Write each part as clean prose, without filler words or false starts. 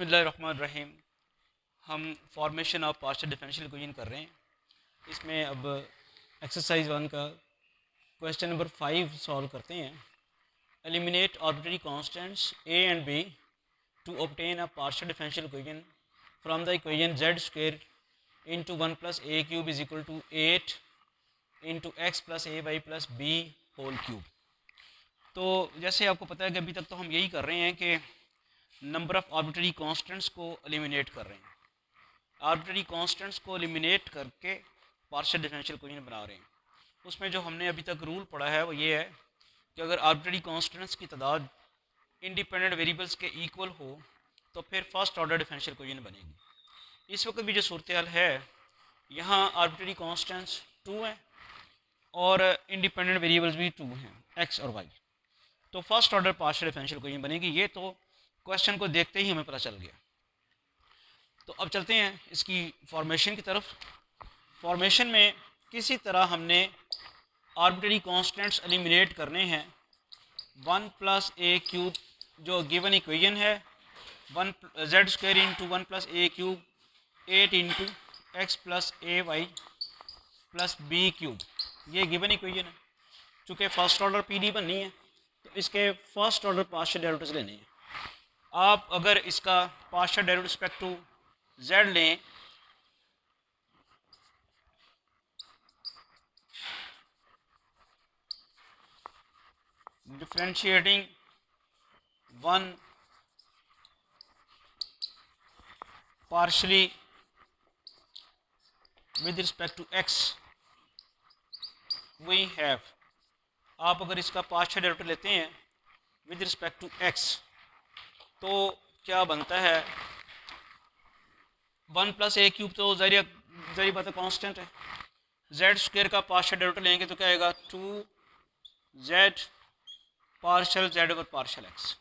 बिस्मिल्लाहिर्रहमानिर्रहीम। हम formation of partial differential equation कर रहे हैं। इसमें अब एक्सरसाइज 1 का क्वेश्चन नंबर 5 सॉल्व करते हैं। Eliminate arbitrary constants A and B to obtain a partial differential equation from the equation Z square into 1 plus A cube is equal to 8 into x plus A Y plus B whole cube. तो जैसे आपको पता है कि अभी तक तो हम यही कर रहे हैं कि नंबर ऑफ़ आर्बिट्ररी कांस्टेंट्स को एलिमिनेट कर रहे हैं। आर्बिट्ररी कांस्टेंट्स को एलिमिनेट करके पार्शियल डिफरेंशियल इक्वेशन बना रहे हैं। उसमें जो हमने अभी तक रूल पढ़ा है वो ये है कि अगर आर्बिट्ररी कांस्टेंट्स की तादाद इंडिपेंडेंट वेरिएबल्स के इक्वल हो तो फिर फर्स्ट ऑर्डर डिफरेंशियल इक्वेशन बनेगी। इस वक्त भी जो सूरत हाल है, यहाँ आर्बिट्ररी कांस्टेंट्स 2 हैं और इंडिपेंडेंट वेरिएबल्स भी 2 हैं, एक्स और वाई। तो first order partial differential equation बनेगी। ये तो क्वेश्चन को देखते ही हमें पता चल गया। तो अब चलते हैं इसकी फॉर्मेशन की तरफ। फॉर्मेशन में किसी तरह हमने आर्बिट्ररी कांस्टेंट्स एलिमिनेट करने हैं। 1 प्लस ए क्यूब जो गिवन इक्वेशन है, 1 जेड स्क्वायर इंटू 1 प्लस ए क्यूब 8 इंटू एक्स प्लस ए वाई प्लस बी क्यूब, ये गिवन इक्वेशन है। चूँकि फर्स्ट ऑर्डर पी डी बननी है तो इसके फर्स्ट ऑर्डर पार्शियल डेरिवेटिव्स लेने हैं। आप अगर इसका partial derivative respect to Z लें differentiating 1 partially with respect to x we have, आप अगर इसका पार्शियल डेरिवेटिव लेते हैं विद रिस्पेक्ट टू x तो क्या बनता है, 1 प्लस ए क्यूब तो ज़ाहिर बात है कांस्टेंट है। जेड स्क्वायर का पार्शियल डेरिवेटिव लेंगे तो क्या आएगा, 2z partial z over partial x,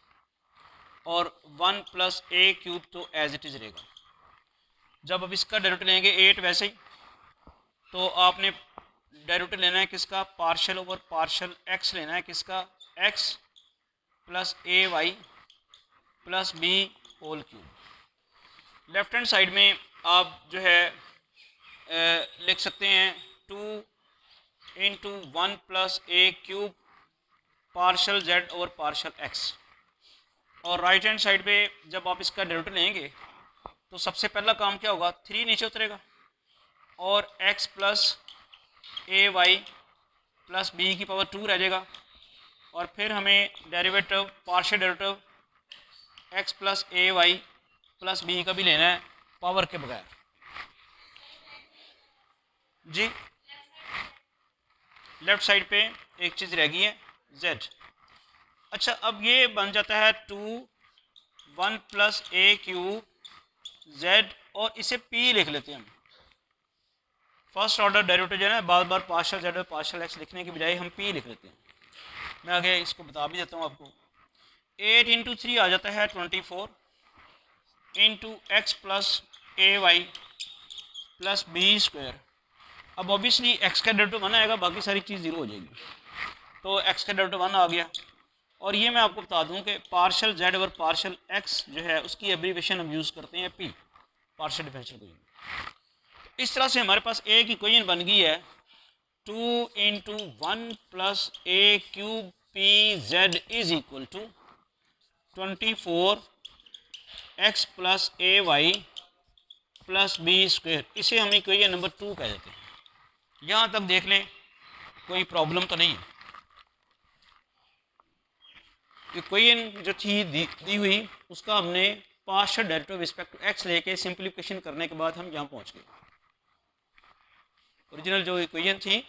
और 1 प्लस ए क्यूब तो एज इट इज़ रहेगा। जब अब इसका डेरिवेटिव लेंगे 8 वैसे ही, तो आपने डेरिवेटिव लेना है किसका, पार्शियल ओवर पार्शियल एक्स लेना है किसका, एक्स प्लस ए Y plus B whole cube. Left hand side में आप जो है लिख सकते हैं 2 इंटू 1 प्लस ए cube partial z over partial x, और राइट हैंड साइड पे जब आप इसका डेरिवेटिव लेंगे तो सबसे पहला काम क्या होगा, 3 नीचे उतरेगा और x प्लस ए वाई प्लस बी की पावर 2 रह जाएगा, और फिर हमें derivative partial derivative x plus ए वाई प्लस बी का भी लेना है पावर के बगैर जी। लेफ्ट साइड पे एक चीज़ रह गई है z। अच्छा, अब ये बन जाता है 2 1 प्लस ए क्यूब z, और इसे p लिख लेते हैं हम। फर्स्ट ऑर्डर डेरिवेटिव जो है ना, बार बार पार्शियल जेड पार्शियल एक्स लिखने की बजाय हम p लिख लेते हैं। मैं आगे इसको बता भी देता हूँ आपको। 8 इंटू 3 आ जाता है 24 इंटू एक्स प्लस ए वाई प्लस बी स्क्वायर। अब ऑब्वियसली एक्स का डेरिवेटिव 1 आएगा, बाकी सारी चीज़ जीरो हो जाएगी, तो एक्स का डेरिवेटिव 1 आ गया। और ये मैं आपको बता दूं कि partial z over partial x जो है उसकी एब्रीविएशन हम यूज़ करते हैं पी, पार्शियल डिफरेंशियल इक्वेशन। इस तरह से हमारे पास एक इक्वेशन बन गई है 2 into 1 plus A cube P Z is equal to 24 X plus A Y plus B square. इसे हम इक्वेशन नंबर 2 कह देते हैं। यहाँ तक देख लें, कोई प्रॉब्लम तो नहीं है। इक्वेशन जो थी दी हुई उसका हमने partial derivative respect to X लेके सिंप्लीफिकेशन करने के बाद हम यहाँ पहुँच गए। ओरिजिनल जो इक्वेशन थी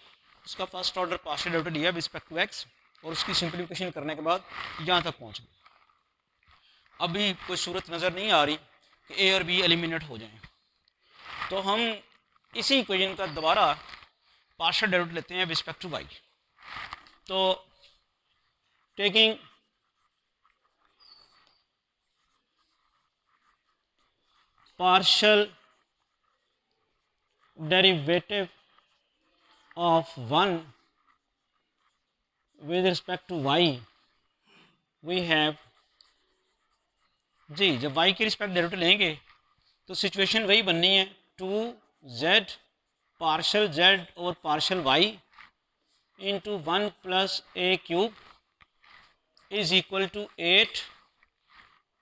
उसका फर्स्ट ऑर्डर पार्शियल डेरिवेटिव लिया रिस्पेक्ट टू एक्स, और उसकी सिंप्लीफिकेशन करने के बाद यहाँ तक पहुँच गए। अभी कोई सूरत नज़र नहीं आ रही कि ए और बी एलिमिनेट हो जाएं, तो हम इसी इक्वेशन का दोबारा पार्शियल डेरिवेटिव लेते हैं रिस्पेक्ट टू वाई। तो taking partial derivative of 1 with respect to y, we have जी, जब y के रिस्पेक्ट डेरिवेटिव लेंगे तो सिचुएशन वही बननी है, 2z पार्शल z और partial y into 1 plus a cube is equal to 8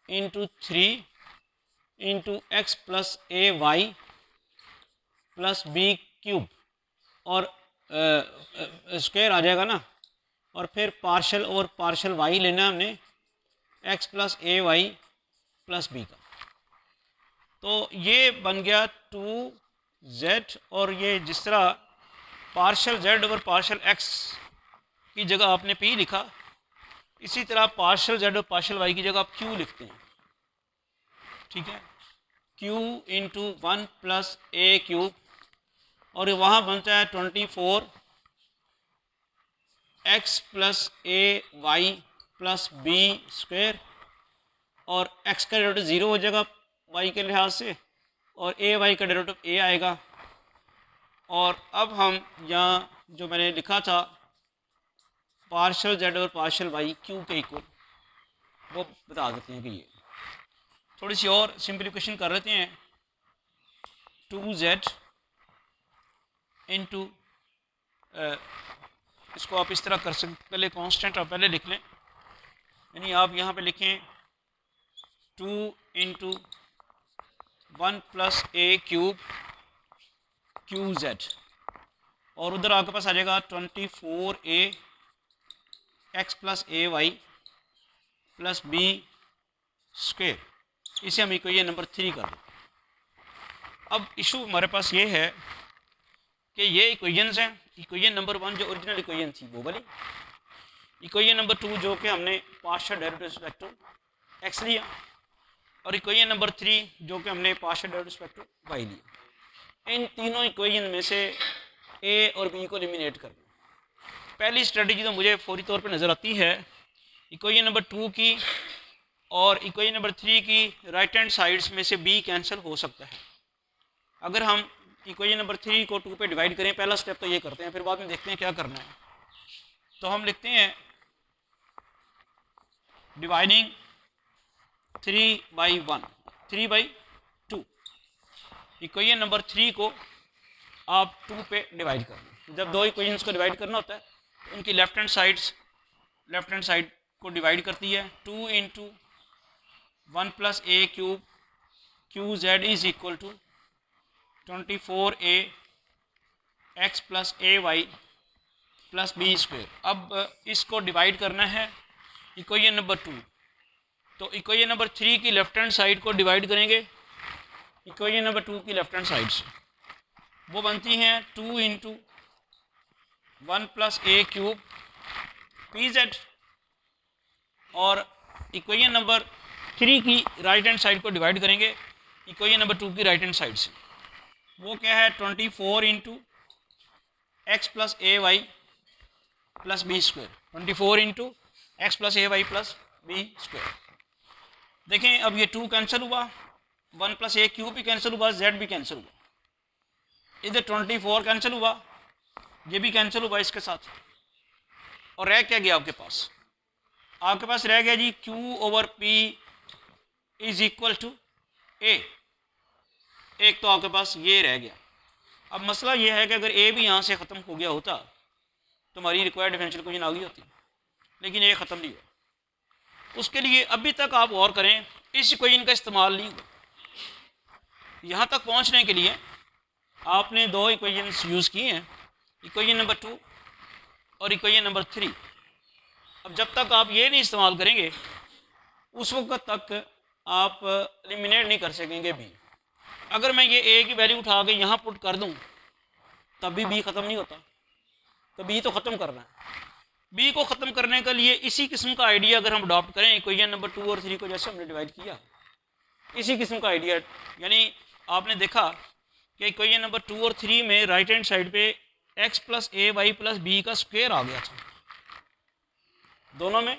into 3 into x plus A Y plus B cube और square आ जाएगा ना, और फिर पार्शल और पार्शल वाई लेना है हमने एक्स प्लस ए वाई प्लस बी का। तो ये बन गया 2z, और ये जिस तरह partial z over partial x की जगह आपने p लिखा, इसी तरह पार्शल z और पार्शल y की जगह आप q लिखते हैं। ठीक है, q इंटू 1 प्लस ए क्यूब, और वहाँ बनता है 24 x प्लस ए वाई प्लस बी स्क्वायर, और x का डेरिवेटिव 0 हो जाएगा y के लिहाज से, और ए वाई का डेरिवेटिव a आएगा। और अब हम यहाँ जो मैंने लिखा था पार्शल z और पार्शल y q के इक्वल, वो बता देते हैं कि ये थोड़ी सी और सिंप्लीफिकेशन कर लेते हैं। 2z इंटू, इसको आप इस तरह कर सकते, पहले कांस्टेंट आप पहले लिख लें, यानी आप यहाँ पे लिखें 2 इंटू 1 प्लस ए क्यूब क्यू जेड, और उधर आपके पास आ जाएगा 24a एक्स प्लस ए वाई प्लस बी स्क्वेयर। इसे हम इक्वेशन नंबर 3 कर लें। अब इशू हमारे पास ये है कि ये इक्वेशंस हैं, इक्वेशन नंबर 1 जो ओरिजिनल इक्वेशन थी वो वाली, इक्वेशन नंबर 2 जो कि हमने partial derivative respect to X लिया, और इक्वेशन नंबर 3 जो कि हमने partial derivative respect to Y लिया। इन तीनों इक्वेशन में से ए और बी को एलिमिनेट करना। पहली स्ट्रेटजी तो मुझे फौरी तौर पे नज़र आती है इक्वेशन नंबर 2 की और इक्वेशन नंबर 3 की राइट हैंड साइड्स में से बी कैंसिल हो सकता है। अगर हम इक्वेशन नंबर 3 को 2 पे डिवाइड करें, पहला स्टेप तो ये करते हैं, फिर बाद में देखते हैं क्या करना है। तो हम लिखते हैं डिवाइडिंग 3/1, 3/2। इक्वेशन नंबर 3 को आप 2 पे डिवाइड कर लें। जब दो इक्वेशंस को डिवाइड करना होता है तो उनकी लेफ्ट हैंड साइड को डिवाइड करती है। 2 into 1 plus A cube Q Z is equal to 24a X plus A Y plus B square. अब इसको डिवाइड करना है इक्वेशन नंबर 2, तो इक्वेशन नंबर 3 की लेफ्ट हैंड साइड को डिवाइड करेंगे इक्वेशन नंबर 2 की लेफ्ट हैंड साइड से, वो बनती हैं 2 इंटू 1 प्लस ए क्यूब पी जेड, और इक्वेशन नंबर 3 की राइट हैंड साइड को डिवाइड करेंगे इक्वेशन नंबर 2 की राइट हैंड साइड से, वो क्या है 24 इंटू एक्स प्लस ए Y plus B square, 24 into x plus ए वाई प्लस बी स्क्वायर। देखें अब ये 2 कैंसिल हुआ, 1 प्लस ए क्यूब भी कैंसिल हुआ, जेड भी कैंसिल हुआ, इधर 24 कैंसिल हुआ, ये भी कैंसिल हुआ इसके साथ, और रह क्या गया आपके पास? आपके पास रह गया जी Q over P is equal to A। एक तो आपके पास ये रह गया। अब मसला ये है कि अगर A भी यहाँ से ख़त्म हो गया होता तो हमारी रिक्वायर्ड डिफरेंशियल इक्वेशन आ गई होती, लेकिन ये ख़त्म नहीं हुआ। उसके लिए अभी तक आप और करें, इस इक्वेशन का इस्तेमाल नहीं हुआ। यहाँ तक पहुँचने के लिए आपने दो इक्वेशंस यूज़ किए हैं, इक्वेशन नंबर 2 और इक्वेशन नंबर 3। अब जब तक आप ये नहीं इस्तेमाल करेंगे उस वक्त तक आप एलिमिनेट नहीं कर सकेंगे बी। अगर मैं ये ए की वैल्यू उठा के यहाँ पुट कर दूँ तब भी बी ख़त्म नहीं होता, तो बी तो ख़त्म करना है। बी को ख़त्म करने के लिए इसी किस्म का आइडिया अगर हम अडॉप्ट करें इक्वेशन नंबर 2 और 3 को जैसे हमने डिवाइड किया, इसी किस्म का आइडिया, यानी आपने देखा कि इक्वेशन नंबर 2 और 3 में राइट हैंड साइड पे एक्स प्लस ए वाई प्लस बी का स्क्वायर आ गया था, दोनों में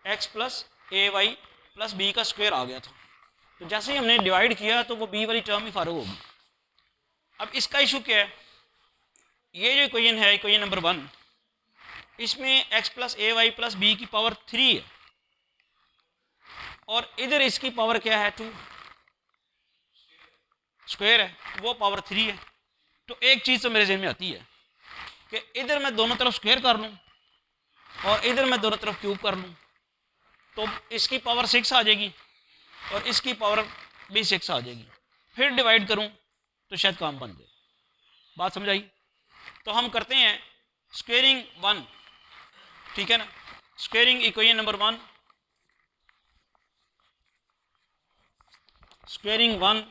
एक्स प्लस ए वाई प्लस बी का स्क्वायर आ गया था। तो जैसे ही हमने डिवाइड किया तो वो बी वाली टर्म ही फारग होगी। अब इसका इशू क्या है? ये जो इक्वेशन है इक्वेशन नंबर 1, इसमें एक्स प्लस ए वाई प्लस बी की पावर 3 है, और इधर इसकी पावर क्या है 2 स्क्वायर है, वो पावर 3 है। तो एक चीज़ तो मेरे जहन में आती है कि इधर मैं दोनों तरफ स्क्वायर कर लूँ और इधर मैं दोनों तरफ क्यूब कर लूँ, तो इसकी पावर 6 आ जाएगी और इसकी पावर भी 6 आ जाएगी। फिर डिवाइड करूँ तो शायद काम बन जाए। बात समझ आई? तो हम करते हैं स्क्वेयरिंग 1, ठीक है ना, squaring equation number 1, squaring 1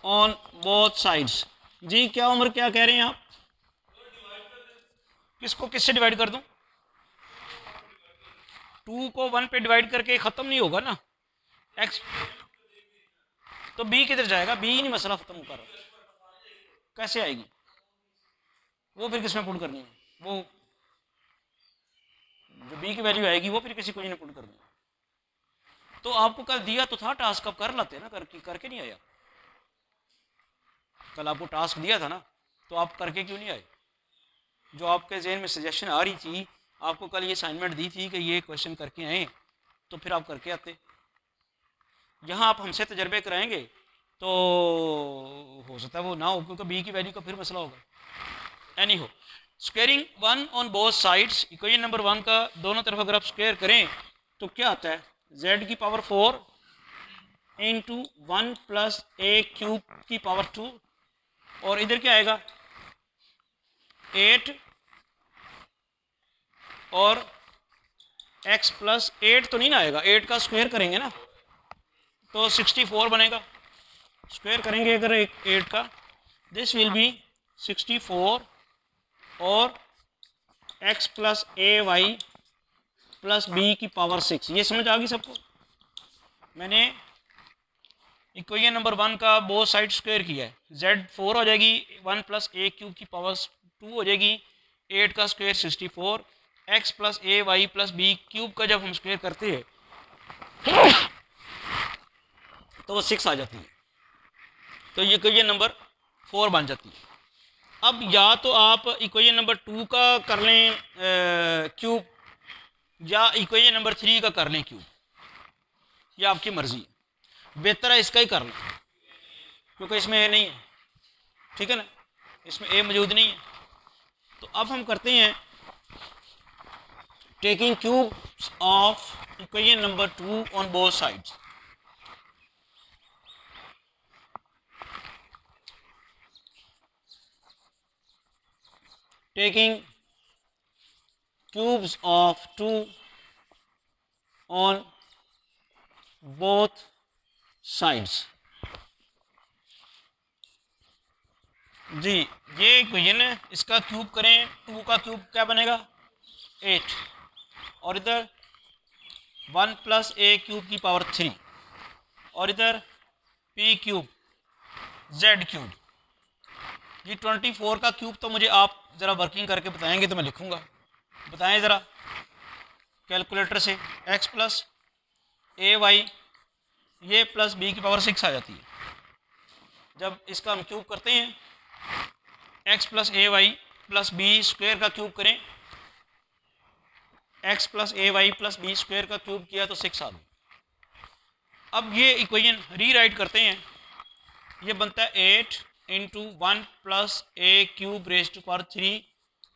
on both sides. जी क्या उम्र, क्या कह रहे हैं आप? किसको किससे डिवाइड कर दूं? 2 को 1 पे डिवाइड करके ख़त्म नहीं होगा ना x, तो b किधर जाएगा? b ही नहीं मसला ख़त्म कर रहा, कैसे आएगी वो? फिर किस में पुट करनी है? वो जो b की वैल्यू आएगी वो फिर किसी को नहीं पुट करनी है। तो आपको कल दिया तो था टास्क, अब कर लाते ना, करके नहीं आया। कल आपको टास्क दिया था ना, तो आप करके क्यों नहीं आए? जो आपके जहन में सजेशन आ रही थी, आपको कल ये असाइनमेंट दी थी कि ये क्वेश्चन करके आए, तो फिर आप करके आते। यहाँ आप हमसे तजर्बे कराएंगे तो हो सकता है वो ना हो, क्योंकि बी की वैल्यू का फिर मसला होगा। एनी हो, squaring 1 on both sides, equation number 1 का दोनों तरफ अगर आप स्क्वेयर करें तो क्या आता है? z की पावर 4 इंटू 1 प्लस ए क्यूब की पावर 2, और इधर क्या आएगा 8 और x प्लस 8 तो नहीं ना आएगा, 8 का स्क्वायर करेंगे ना तो 64 बनेगा। स्क्वायर करेंगे अगर 8 का, दिस विल बी 64 और x प्लस ए वाई प्लस बी की पावर 6। ये समझ आ गई सबको? मैंने इक्वेशन नंबर 1 का बोथ साइड स्क्वायर किया है, z 4 हो जाएगी, 1 प्लस ए क्यूब की पावर 2 हो जाएगी, 8 का स्क्वायर 64, x प्लस ए वाई प्लस बी क्यूब का जब हम स्क्वायर करते हैं तो वो 6 आ जाती है, तो ये इक्वेशन नंबर 4 बन जाती है। अब या तो आप इक्वेशन नंबर 2 का कर लें क्यूब, या इक्वेशन नंबर 3 का कर लें क्यूब, या आपकी मर्जी है। बेहतर है इसका ही कर लें, क्योंकि इसमें ए नहीं है, ठीक है ना, इसमें ए मौजूद नहीं है। तो अब हम करते हैं taking cubes of equation number 2 on both sides. Taking cubes of 2 on both sides। जी ये इक्वेशन है, इसका क्यूब करें, 2 का क्यूब क्या बनेगा 8, और इधर 1 प्लस ए क्यूब की पावर 3, और इधर p क्यूब z क्यूब। ये 24 का क्यूब तो मुझे आप ज़रा वर्किंग करके बताएंगे तो मैं लिखूंगा, बताएं ज़रा कैलकुलेटर से। x प्लस ए वाई ये प्लस बी की पावर 6 आ जाती है। जब इसका हम क्यूब करते हैं x प्लस ए वाई प्लस बी स्क्वायर का क्यूब करें, x प्लस ए वाई प्लस बी स्क्वायर का क्यूब किया तो 6 आ गई। अब ये इक्वेशन रीराइट करते हैं, ये बनता है 8 into 1 plus A cube raise to power 3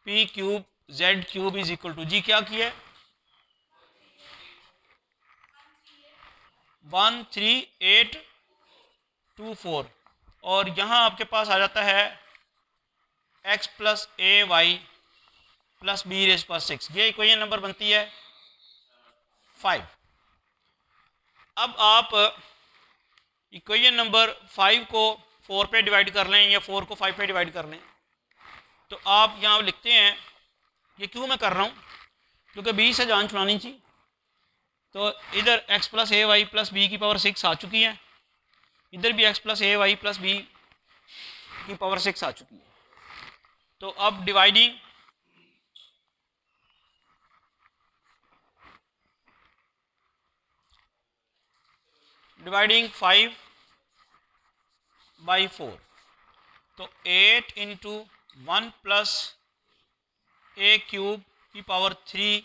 P cube Z cube is equal to, जी क्या किया 13824, और यहाँ आपके पास आ जाता है x प्लस ए Y plus b raise power 6। ये इक्वेशन नंबर बनती है 5। अब आप इक्वेशन नंबर 5 को 4 पे डिवाइड कर लें या 4 को 5 पे डिवाइड कर लें, तो आप यहाँ लिखते हैं, ये क्यों मैं कर रहा हूँ क्योंकि b से जान छुड़ानी थी, तो इधर x प्लस ए वाई प्लस बी की पावर 6 आ चुकी है, इधर भी x प्लस ए वाई प्लस बी की पावर 6 आ चुकी है। तो अब डिवाइडिंग डिवाइडिंग 5 बाई 4, तो 8 इंटू 1 प्लस ए क्यूब की power 3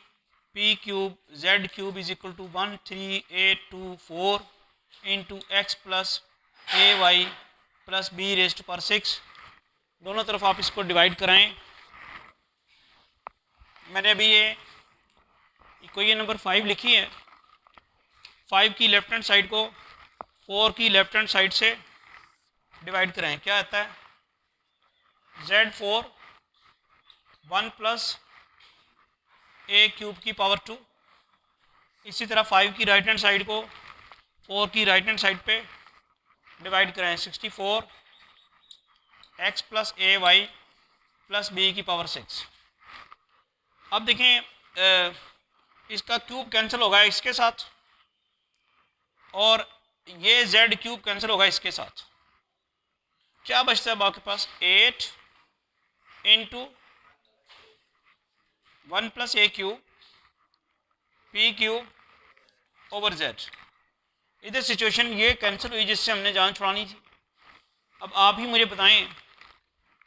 P cube Z cube is equal to 13824 into x plus A Y plus B raised पर 6। दोनों तरफ आप इसको डिवाइड कराएं। मैंने अभी ये इक्वेशन नंबर 5 लिखी है। 5 की लेफ्ट हैंड साइड को 4 की लेफ्ट हैंड साइड से डिवाइड कराएं। क्या आता है? Z4 1 प्लस ए क्यूब की पावर 2। इसी तरह 5 की राइट हैंड साइड को 4 की राइट हैंड साइड पे डिवाइड कराएं। 64 एक्स प्लस ए वाई प्लस बी की पावर 6। अब देखें इसका क्यूब कैंसिल होगा इसके साथ और ये जेड क्यूब कैंसिल होगा इसके साथ। क्या बचता है आपके पास? 8 इंटू 1 प्लस ए cube p cube over z. इधर सिचुएशन ये कैंसिल हुई जिससे हमने जान छुड़ानी थी। अब आप ही मुझे बताएं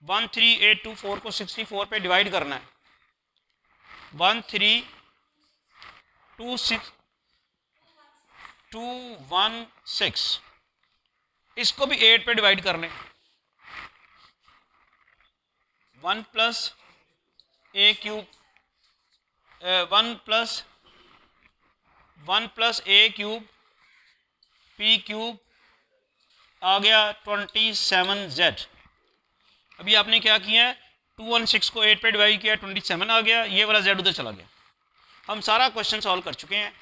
13824 को 64 पे डिवाइड करना है। 13216 इसको भी 8 पे डिवाइड कर लें। 1 प्लस ए क्यूब 1 प्लस ए क्यूब पी क्यूब आ गया 27z। अभी आपने क्या किया है? 216 को 8 पे डिवाइड किया, 27 आ गया, ये वाला z उधर चला गया। हम सारा क्वेश्चन सॉल्व कर चुके हैं।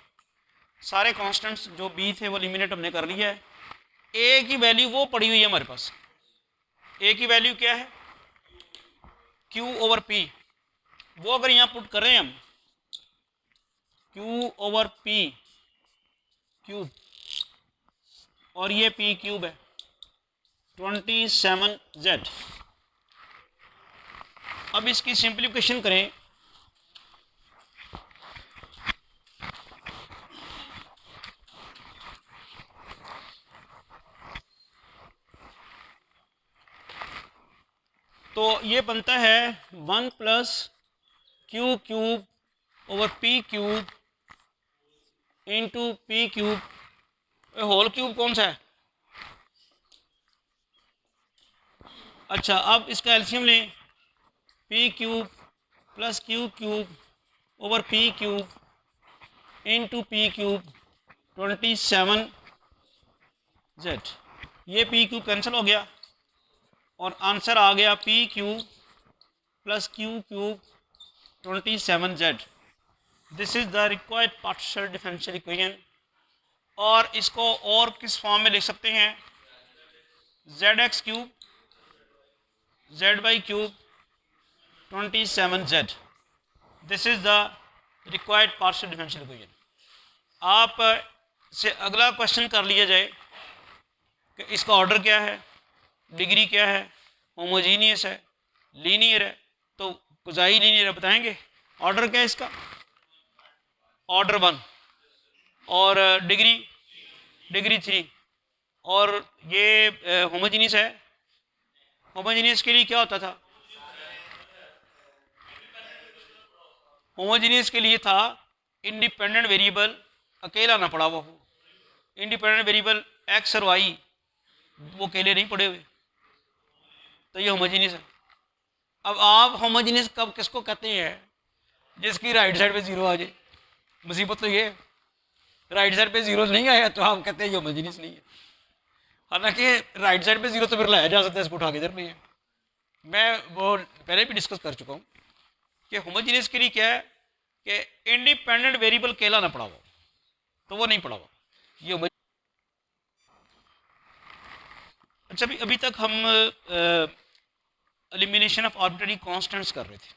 सारे कांस्टेंट्स जो b थे वो एलिमिनेट हमने कर लिया है। a की वैल्यू वो पड़ी हुई है हमारे पास। a की वैल्यू क्या है? q over p। वो अगर यहाँ पुट कर रहे हैं हम q ओवर p क्यूब और ये p क्यूब है 27z। अब इसकी सिंप्लीफिकेशन करें। तो ये बनता है 1 plus Q cube over P cube into P cube. Whole cube कौन सा है? अच्छा, अब इसका एलसीएम लें। P cube plus Q cube over P cube into P cube 27z। ये पी क्यूब कैंसिल हो गया और आंसर आ गया P cube plus Q cube 27z। This is the required partial differential equation. और इसको और किस फॉर्म में लिख सकते हैं? zx cube z by cube 27z। This is the required partial differential equation. आप से अगला क्वेश्चन कर लिया जाए कि इसका ऑर्डर क्या है, डिग्री क्या है, होमोजीनियस है, लीनियर है, तो कुजाई लीनियर है बताएंगे। ऑर्डर क्या है इसका? ऑर्डर 1 और डिग्री 3। और ये होमोजीनियस है। होमोजीनियस के लिए क्या होता था? होमोजीनियस के लिए था इंडिपेंडेंट वेरिएबल अकेला ना पड़ा हुआ हो। इंडिपेंडेंट वेरिएबल एक्स और वाई वो अकेले नहीं पड़े हुए, तो ये होमोजीनियस है। अब आप होमोजीनियस कब किसको कहते हैं? जिसकी राइट साइड पे जीरो आ जाए। मुसीबत तो ये है, राइट साइड पे जीरो नहीं आया तो हम कहते हैं ये होमोजीनियस नहीं है। हालांकि राइट साइड पे जीरो तो फिर लाया जा सकता है, इसको उठा के इधर नहीं है। मैं वो पहले भी डिस्कस कर चुका हूँ कि होमोजीनियस के लिए क्या है कि इंडिपेंडेंट वेरिएबल अकेला ना पड़ा हुआ, तो वो नहीं पड़ा हुआ ये। अच्छा, अभी तक हम एलिमिनेशन ऑफ आर्बिट्ररी कांस्टेंट्स कर रहे थे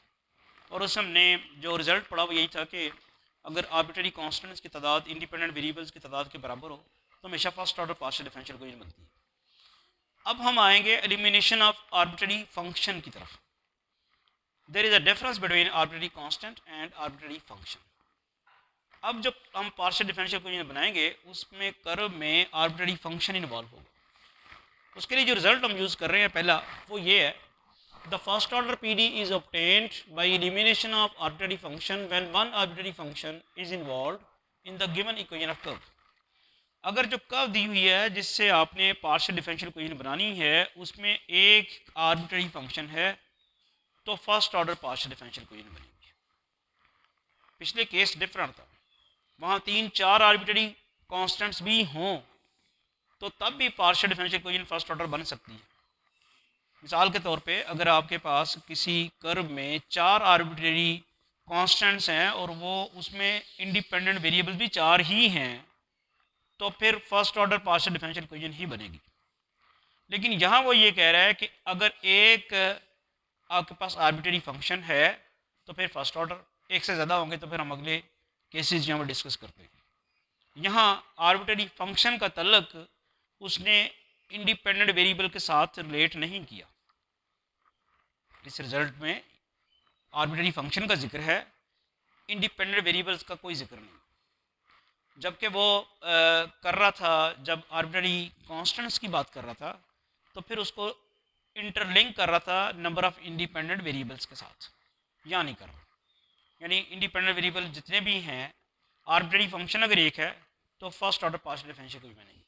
और उसमें हमने जो रिजल्ट पढ़ा वो यही था कि अगर आर्बिट्ररी कांस्टेंट्स की तादाद इंडिपेंडेंट वेरिएबल्स की तादाद के बराबर हो तो हमेशा first order partial differential equation बनती है। अब हम आएंगे एलिमिनेशन ऑफ आर्बिट्ररी फंक्शन की तरफ। There is a difference between arbitrary constant and arbitrary function. अब जब हम पार्शियल डिफरेंशियल इक्वेशन बनाएंगे उसमें कर्व में आर्बिट्ररी फंक्शन इन्वॉल्व होगा। उसके लिए जो रिजल्ट हम यूज़ कर रहे हैं पहला वो ये है, The first order PD is obtained by elimination of arbitrary function when one arbitrary function is involved in the given equation of curve. अगर जो कर्व दी हुई है जिससे आपने पार्शियल डिफरेंशियल इक्वेशन बनानी है उसमें एक आर्बिट्ररी फंक्शन है तो first order partial differential equation बनेगी। पिछले केस डिफरेंट था, वहाँ 3-4 आर्बिट्ररी कांस्टेंट्स भी हों तो तब भी partial differential equation first order बन सकती है। मिसाल के तौर पे अगर आपके पास किसी कर्व में 4 आर्बिट्ररी कांस्टेंट्स हैं और वो उसमें इंडिपेंडेंट वेरिएबल भी 4 ही हैं तो फिर first order partial differential equation ही बनेगी। लेकिन यहाँ वो ये कह रहा है कि अगर एक आपके पास आर्बिट्ररी फंक्शन है तो फिर फर्स्ट ऑर्डर, एक से ज़्यादा होंगे तो फिर हम अगले केसेस यहाँ पर डिस्कस करते हैं। यहाँ आर्बिट्ररी फंक्शन का तल्लक उसने इंडिपेंडेंट वेरिएबल के साथ रिलेट नहीं किया। इस रिजल्ट में आर्बिट्ररी फंक्शन का जिक्र है, इंडिपेंडेंट वेरिएबल्स का कोई जिक्र नहीं। जबकि वो कर रहा था, जब आर्बिट्ररी कांस्टेंट्स की बात कर रहा था तो फिर उसको इंटरलिंक कर रहा था नंबर ऑफ इंडिपेंडेंट वेरिएबल्स के साथ, या नहीं कर रहा। यानी इंडिपेंडेंट वेरिएबल जितने भी हैं, आर्बिट्ररी फंक्शन अगर एक है तो first order partial differential equation बनेगी,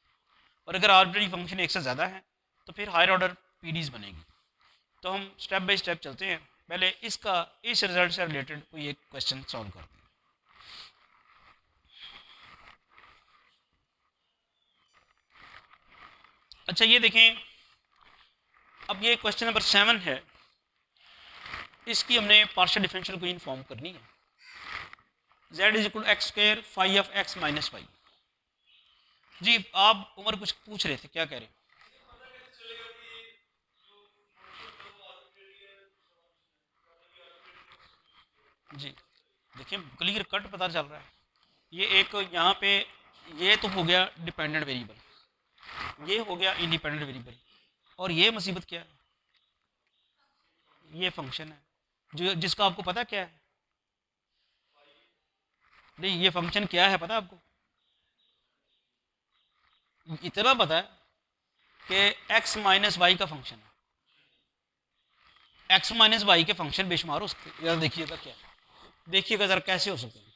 और अगर आर्बिट्ररी फंक्शन एक से ज़्यादा है तो फिर हायर ऑर्डर पीडीज बनेगी। तो हम स्टेप बाय स्टेप चलते हैं। पहले इस रिजल्ट से रिलेटेड कोई एक क्वेश्चन सॉल्व करते हैं। अच्छा ये देखें, अब ये क्वेश्चन नंबर 7 है, इसकी हमने पार्शियल डिफरेंशियल इक्वेशन फॉर्म करनी है। z is equal x square phi of x minus y. जी आप उमर कुछ पूछ रहे थे, क्या कह रहे हैं? जी देखिए क्लियर कट पता चल रहा है। ये एक यहाँ पे ये तो हो गया डिपेंडेंट वेरिएबल, ये हो गया इंडिपेंडेंट वेरिएबल, और ये मुसीबत क्या है, ये फंक्शन है जो जिसका आपको पता क्या है? नहीं, ये फंक्शन क्या है पता आपको? इतना पता है कि x माइनस वाई का फंक्शन है। x माइनस वाई के फंक्शन बेशुमार हो सकते, यार देखिएगा क्या, देखिएगा ज़रा कैसे हो सकते हैं।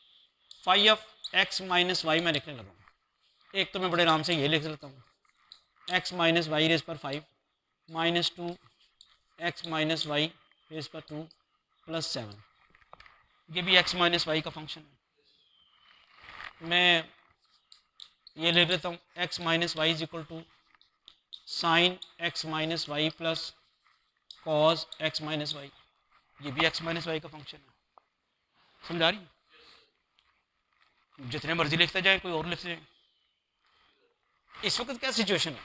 Phi of x minus Y मैं लिखने लगा हूँ। एक तो मैं बड़े आराम से ये लिख लेता हूँ, x माइनस वाई रेज पर 5 minus 2 x minus Y raise पर 2 प्लस 7, ये भी x माइनस वाई का फंक्शन है। मैं ये लिख लेता हूँ x minus Y is equal to sine x minus Y plus cos x minus Y, ये भी x माइनस वाई का फंक्शन है। समझ आ रही है? जितने मर्जी लिखते जाए, कोई और लिखते जाए। इस वक्त क्या सिचुएशन है,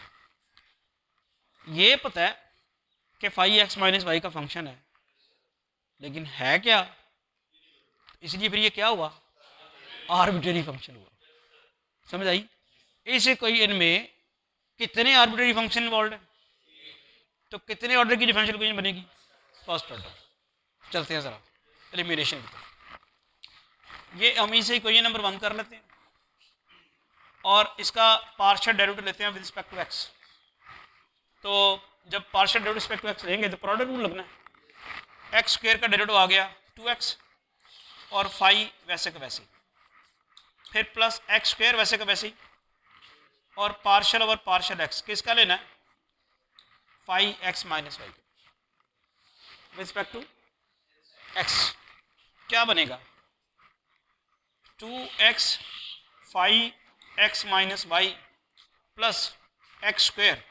ये पता है कि फाई x माइनस वाई का फंक्शन है, लेकिन है क्या, इसलिए फिर ये क्या हुआ, आर्बिट्ररी फंक्शन हुआ। समझ आई? इसे कोई इनमें कितने आर्बिट्ररी फंक्शन इन्वॉल्व है, तो कितने ऑर्डर की डिफरेंशियल इक्वेशन बनेगी, फर्स्ट ऑर्डर। चलते हैं ज़रा एलिमिनेशन की तरफ। ये हम इसे इक्वेशन नंबर 1 कर लेते हैं और इसका पार्शियल डेरिवेटिव लेते हैं विद रिस्पेक्ट टू x। तो जब partial derivative respect to x लेंगे तो प्रोडक्ट रूल लगना है। एक्स स्क्वायर का डेरिवेटिव आ गया 2x और फाई वैसे का वैसे, फिर प्लस एक्स स्क्वायर वैसे का वैसे ही, और पार्शियल ओवर पार्शियल x किसका लेना है, phi x minus Y with respect to x। क्या बनेगा, 2x phi x minus Y plus X square,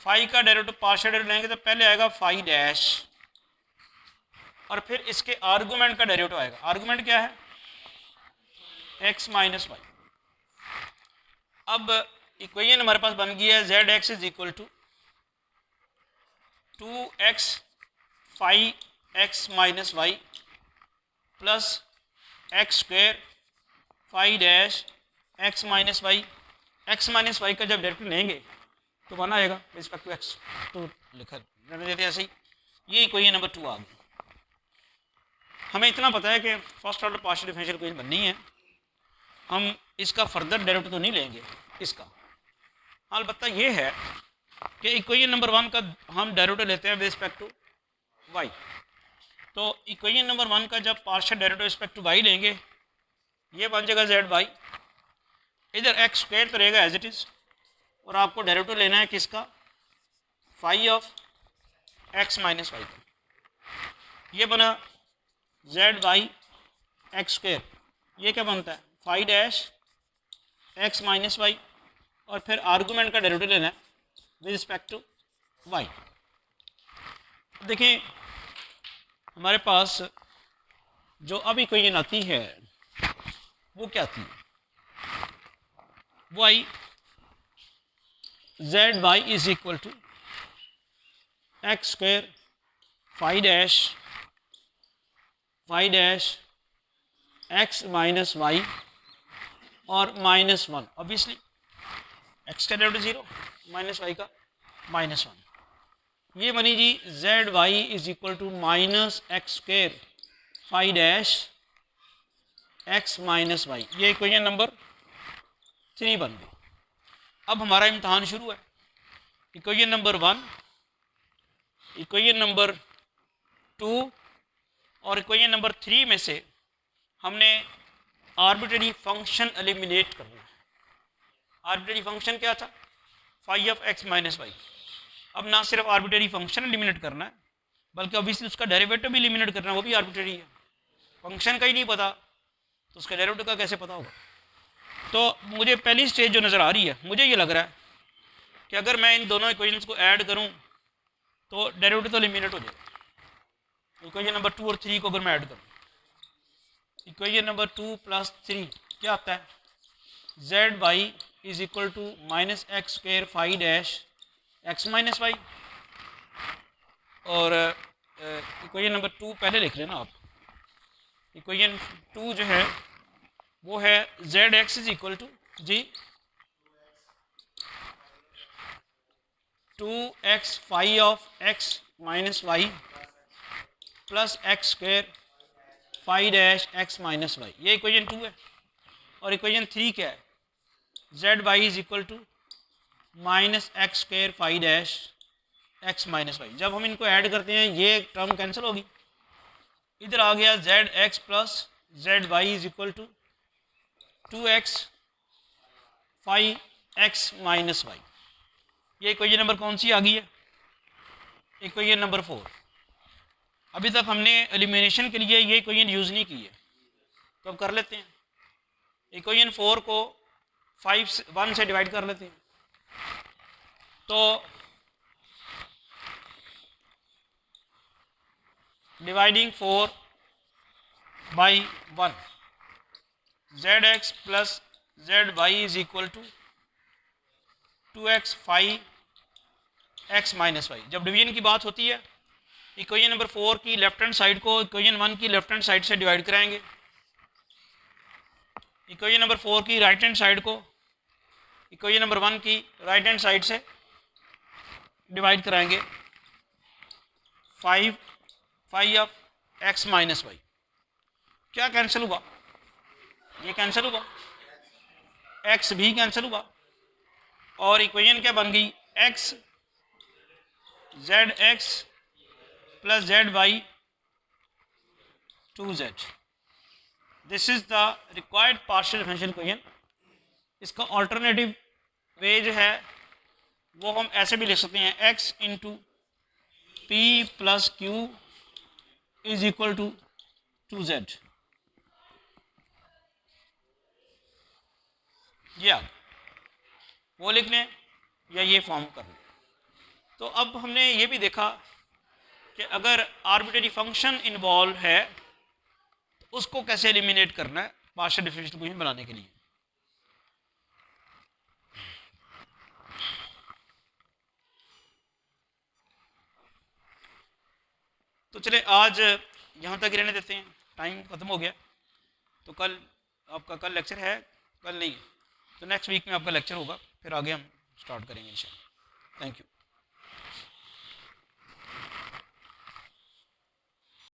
phi का डेरिवेटिव पार्शियल डेरिवेटिव लेंगे तो पहले आएगा फाई डैश और फिर इसके आर्गुमेंट का डेरिवेटिव आएगा। आर्गुमेंट क्या है, x माइनस वाई। अब इक्वेशन हमारे पास बन गई है Z X is equal to 2x phi x minus Y plus X square phi dash x minus Y. X minus Y का जब डेरिवेटिव लेंगे तो बना आएगा रिस्पेक्ट टू x, तो लिखा रहने देते ऐसे ही। ये इक्वेशन नंबर 2 आ गई। हमें इतना पता है कि first order partial differential equation बननी है, हम इसका फर्दर डेरिवेटिव तो नहीं लेंगे इसका। अलबत्ता ये है कि इक्वेशन नंबर 1 का हम डेरिवेटिव लेते हैं विद रिस्पेक्ट टू वाई। तो इक्वेशन नंबर 1 का जब partial derivative respect to Y लेंगे, ये बन जाएगा जेड वाई, इधर एक्स स्क्वायर तो रहेगा एज इट इज़, और आपको डेरिवेटिव लेना है किसका, phi of X minus Y का। ये बना जेड वाई एक्स स्क्वायर, ये क्या बनता है phi dash x minus Y, और फिर आर्गूमेंट का डेरिवेटिव लेना है विद रिस्पेक्ट टू वाई। देखिए हमारे पास जो अब इक्वेशन आती है वो क्या आती है, वो आई z Y is equal to x square phi dash x minus Y और माइनस वन, ऑब्वियसली एक्स का डेरिवेटिव 0, माइनस वाई का माइनस 1। ये बनी जी z Y is equal to minus x square phi dash x minus Y. ये equation number 3 बन गई। अब हमारा इम्तहान शुरू है। इक्वेशन नंबर 1, इक्वेशन नंबर 2 और इक्वेशन नंबर 3 में से हमने आर्बिट्रेरी फंक्शन एलिमिनेट करना है। आर्बिट्रेरी फंक्शन क्या था, phi of X minus Y. अब ना सिर्फ आर्बिट्रेरी फंक्शन एलिमिनेट करना है, बल्कि ऑब्वियसली उसका डेरिवेटिव भी एलिमिनेट करना है, वो भी आर्बिट्रेरी है। फंक्शन का ही नहीं पता तो उसका डेरिवेटिव का कैसे पता होगा। तो मुझे पहली स्टेज जो नज़र आ रही है, मुझे ये लग रहा है कि अगर मैं इन दोनों इक्वेशंस को ऐड करूं तो डेरिवेटिव तो एलिमिनेट हो जाएगा। इक्वेशन नंबर 2 और 3 को अगर मैं ऐड करूं, इक्वेशन नंबर 2 प्लस 3 क्या आता है, Z Y is equal to minus x square phi dash x minus Y. और इक्वेशन नंबर 2 पहले लिख लेना आप। इक्वेशन 2 जो है वो है Z X is equal to जी 2x phi of X minus Y plus X square phi dash x minus Y. ये इक्वेशन 2 है। और इक्वेशन 3 क्या है, Z Y is equal to minus x square phi dash x minus Y. जब हम इनको add करते हैं ये टर्म कैंसिल होगी, इधर आ गया Z X plus Z Y is equal to 2x phi X minus Y. ये इक्वेशन नंबर कौन सी आ गई है, इक्वेशन नंबर 4। अभी तक हमने एलिमिनेशन के लिए ये इक्वेशन यूज़ नहीं की है, तो अब कर लेते हैं। इक्वेशन 4 को 1 से डिवाइड कर लेते हैं। तो dividing 4 by 1, Z X plus Z Y is equal to 2x phi X minus Y. जब डिवीजन की बात होती है, इक्वेशन नंबर 4 की लेफ्ट हैंड साइड को इक्वेशन 1 की लेफ्ट हैंड साइड से डिवाइड कराएंगे, इक्वेशन नंबर 4 की राइट हैंड साइड को इक्वेशन नंबर 1 की राइट हैंड साइड से डिवाइड कराएंगे। 5 phi of X minus Y क्या कैंसिल हुआ, ये कैंसिल हुआ, एक्स भी कैंसिल हुआ, और इक्वेशन क्या बन गई, X Z X plus Z Y 2z। This is the required partial differential equation. इसका ऑल्टरनेटिव वे जो है वो हम ऐसे भी लिख सकते हैं, x into P plus Q is equal to 2z। या वो लिख लें या ये फॉर्म कर लें। तो अब हमने ये भी देखा कि अगर आर्बिट्रेरी फंक्शन इन्वॉल्व है तो उसको कैसे एलिमिनेट करना है पार्शियल डिफरेंशियल इक्वेशन बनाने के लिए। तो चले आज यहाँ तक रहने देते हैं, टाइम ख़त्म हो गया। तो कल आपका लेक्चर है, कल नहीं तो नेक्स्ट वीक में आपका लेक्चर होगा, फिर आगे हम स्टार्ट करेंगे इंशाल्लाह। Thank you.